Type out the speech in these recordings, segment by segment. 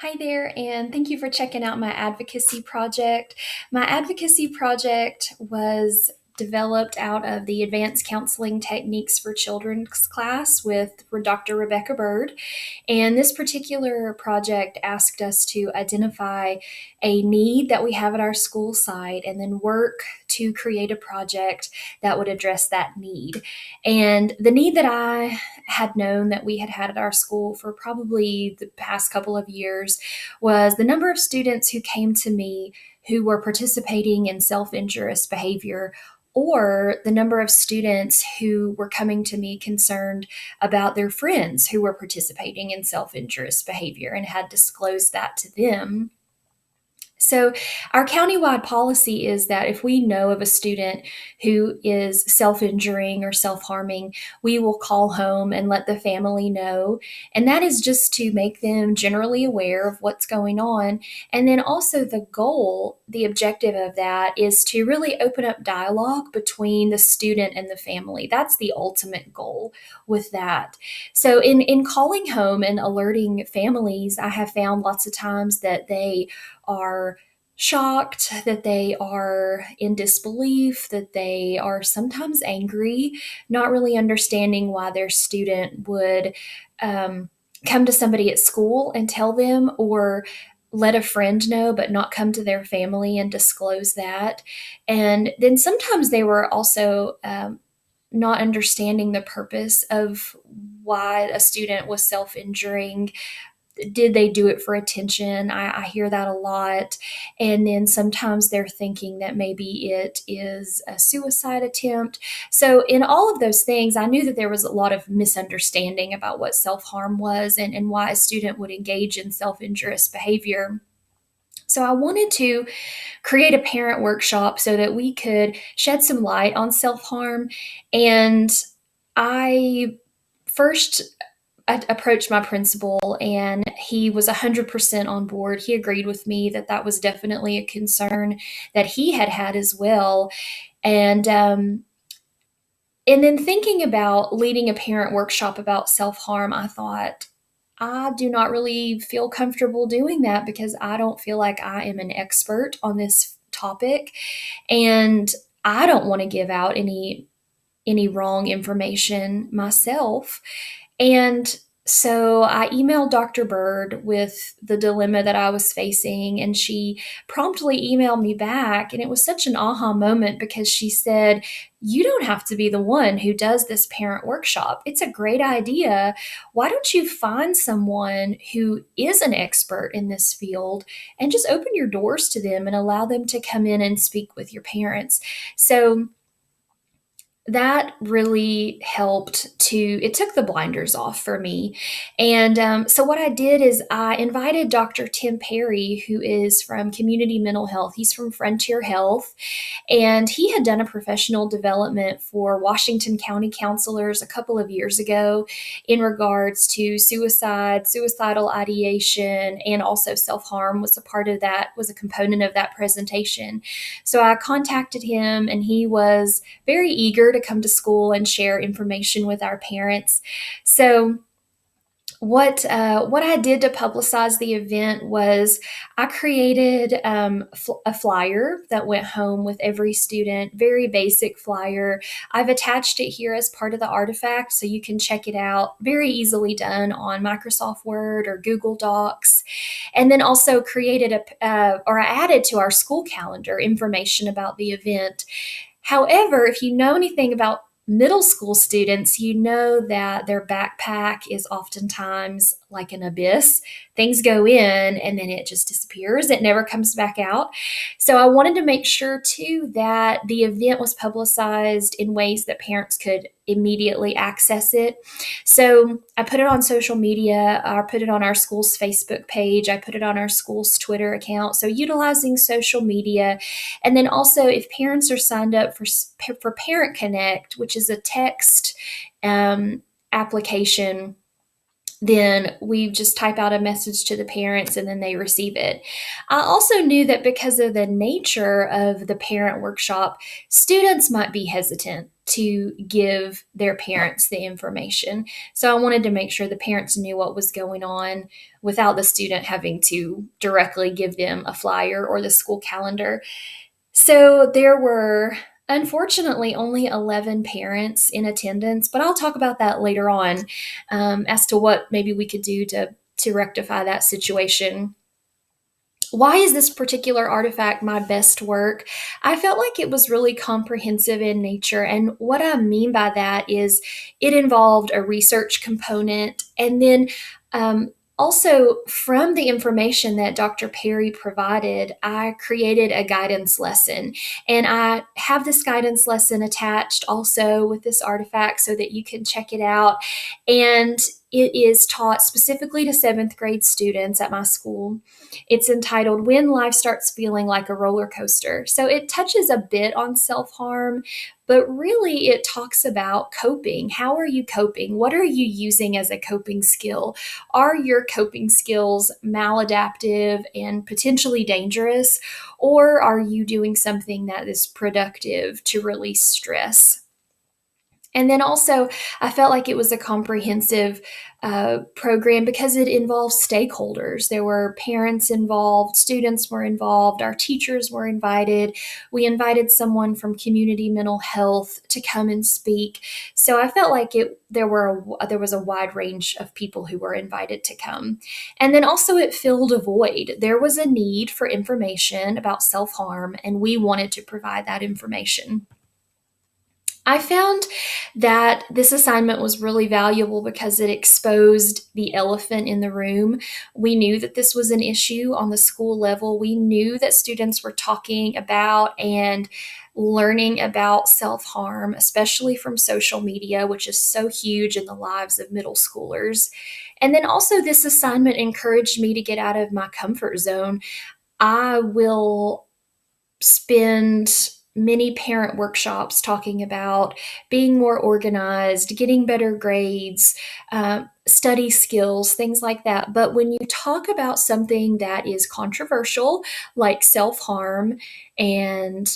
Hi there, and thank you for checking out my advocacy project. My advocacy project was developed out of the Advanced Counseling Techniques for Children's class with Dr. Rebecca Bird. And this particular project asked us to identify a need that we have at our school site and then work to create a project that would address that need. And the need that I had known that we had had at our school for probably the past couple of years was the number of students who came to me who were participating in self injurious behavior, or the number of students who were coming to me concerned about their friends who were participating in self injurious behavior and had disclosed that to them. So, our countywide policy is that if we know of a student who is self injuring or self harming, we will call home and let the family know. And that is just to make them generally aware of what's going on. And then also, the goal, the objective of that is to really open up dialogue between the student and the family. That's the ultimate goal with that. So, in calling home and alerting families, I have found lots of times that they are shocked, that they are in disbelief, that they are sometimes angry, not really understanding why their student would come to somebody at school and tell them, or let a friend know, but not come to their family and disclose that. And then sometimes they were also not understanding the purpose of why a student was self injuring. Did they do it for attention? I hear that a lot. And then sometimes they're thinking that maybe it is a suicide attempt. So, in all of those things, I knew that there was a lot of misunderstanding about what self harm was and why a student would engage in self injurious behavior. So, I wanted to create a parent workshop so that we could shed some light on self harm. And I first I approached my principal, and he was 100% on board. He agreed with me that that was definitely a concern that he had had as well. And and then thinking about leading a parent workshop about self harm, I thought, I do not really feel comfortable doing that because I don't feel like I am an expert on this topic, and I don't want to give out any wrong information myself. And so I emailed Dr. Bird with the dilemma that I was facing, and she promptly emailed me back. And it was such an aha moment because she said, "You don't have to be the one who does this parent workshop. It's a great idea. Why don't you find someone who is an expert in this field and just open your doors to them and allow them to come in and speak with your parents?" So that really helped to it took the blinders off for me. And so what I did is I invited Dr. Tim Perry, who is from Community Mental Health. He's from Frontier Health, and he had done a professional development for Washington County counselors a couple of years ago in regards to suicide, suicidal ideation, and also self-harm was a part of that, was a component of that presentation. So I contacted him, and he was very eager to come to school and share information with our parents. So what I did to publicize the event was I created a flyer that went home with every student, very basic flyer. I've attached it here as part of the artifact, so you can check it out. Very easily done on Microsoft Word or Google Docs. And then also created or I added to our school calendar information about the event. However, if you know anything about middle school students, you know that their backpack is oftentimes like an abyss. Things go in and then it just disappears. It never comes back out. So I wanted to make sure too that the event was publicized in ways that parents could immediately access it. So I put it on social media. I put it on our school's Facebook page. I put it on our school's Twitter account. So utilizing social media. And then also, if parents are signed up for Parent Connect, which is a text application, then we just type out a message to the parents and then they receive it. I also knew that because of the nature of the parent workshop, students might be hesitant to give their parents the information. So I wanted to make sure the parents knew what was going on without the student having to directly give them a flyer or the school calendar. So there were unfortunately only 11 parents in attendance, but I'll talk about that later on, as to what maybe we could do to rectify that situation. Why is this particular artifact my best work? I felt like it was really comprehensive in nature. And what I mean by that is it involved a research component. And then also, from the information that Dr. Perry provided, I created a guidance lesson. And I have this guidance lesson attached also with this artifact so that you can check it out. And it is taught specifically to seventh grade students at my school. It's entitled When Life Starts Feeling Like a Roller Coaster. So it touches a bit on self harm, but really it talks about coping. How are you coping? What are you using as a coping skill? Are your coping skills maladaptive and potentially dangerous? Or are you doing something that is productive to release stress? And then also, I felt like it was a comprehensive program because it involved stakeholders. There were parents involved, students were involved, our teachers were invited. We invited someone from community mental health to come and speak. So I felt like there was a wide range of people who were invited to come. And then also, it filled a void. There was a need for information about self harm, and we wanted to provide that information. I found that this assignment was really valuable because it exposed the elephant in the room. We knew that this was an issue on the school level. We knew that students were talking about and learning about self harm, especially from social media, which is so huge in the lives of middle schoolers. And then also, this assignment encouraged me to get out of my comfort zone. I will spend many parent workshops talking about being more organized, getting better grades, study skills, things like that. But when you talk about something that is controversial, like self harm and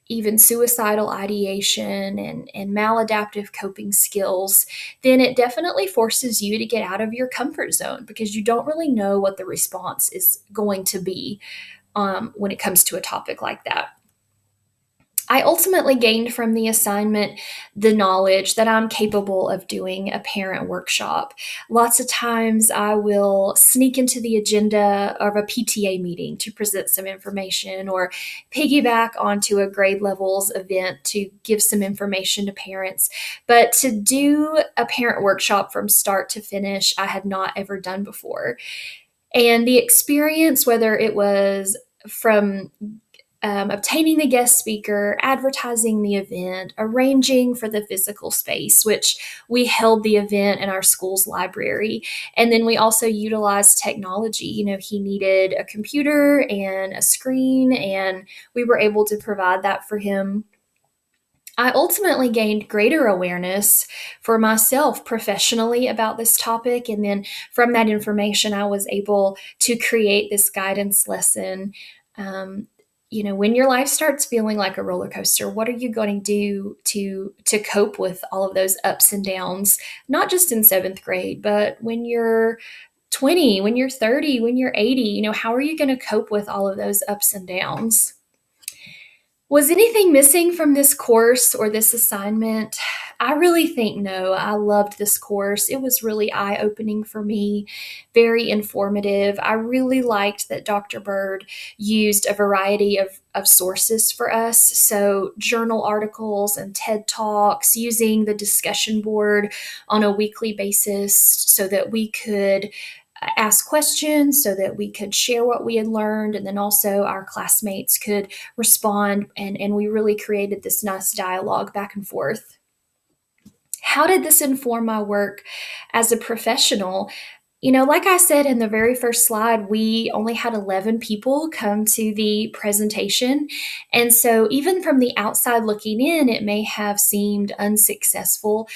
even suicidal ideation and maladaptive coping skills, then it definitely forces you to get out of your comfort zone because you don't really know what the response is going to be when it comes to a topic like that. I ultimately gained from the assignment the knowledge that I'm capable of doing a parent workshop. Lots of times I will sneak into the agenda of a PTA meeting to present some information or piggyback onto a grade levels event to give some information to parents. But to do a parent workshop from start to finish, I had not ever done before. And the experience, whether it was from obtaining the guest speaker, advertising the event, arranging for the physical space, which we held the event in our school's library. And then we also utilized technology. He needed a computer and a screen, and we were able to provide that for him. I ultimately gained greater awareness for myself professionally about this topic. And then from that information, I was able to create this guidance lesson. Um, when your life starts feeling like a roller coaster, what are you going to do to cope with all of those ups and downs, not just in seventh grade, but when you're 20, when you're 30, when you're 80, how are you going to cope with all of those ups and downs? Was anything missing from this course or this assignment? I really think no. I loved this course. It was really eye-opening for me, very informative. I really liked that Dr. Bird used a variety of sources for us. So, journal articles and TED Talks, using the discussion board on a weekly basis so that we could ask questions, so that we could share what we had learned, and then also our classmates could respond, and we really created this nice dialogue back and forth. How did this inform my work as a professional? Like I said in the very first slide, we only had 11 people come to the presentation. And so, even from the outside looking in, it may have seemed unsuccessful.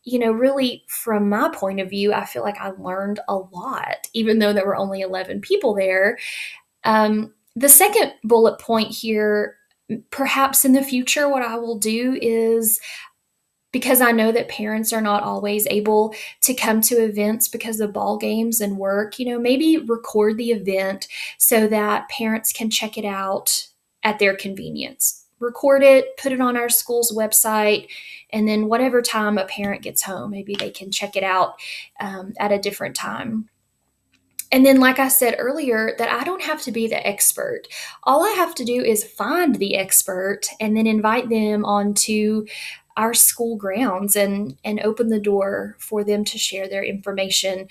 Really, from my point of view, I feel like I learned a lot, even though there were only 11 people there. The second bullet point here Perhaps in the future, what I will do is, because I know that parents are not always able to come to events because of ball games and work, maybe record the event so that parents can check it out at their convenience. Record it, put it on our school's website, and then whatever time a parent gets home, maybe they can check it out at a different time. And then, like I said earlier, that I don't have to be the expert. All I have to do is find the expert and then invite them onto our school grounds and open the door for them to share their information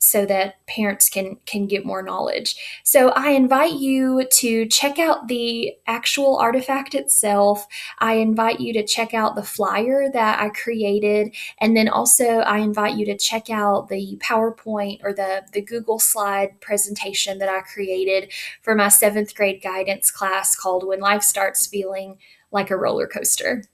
so that parents can get more knowledge. So I invite you to check out the actual artifact itself. I invite you to check out the flyer that I created, and then also I invite you to check out the PowerPoint or the Google slide presentation that I created for my 7th grade guidance class called When Life Starts Feeling Like a Roller Coaster.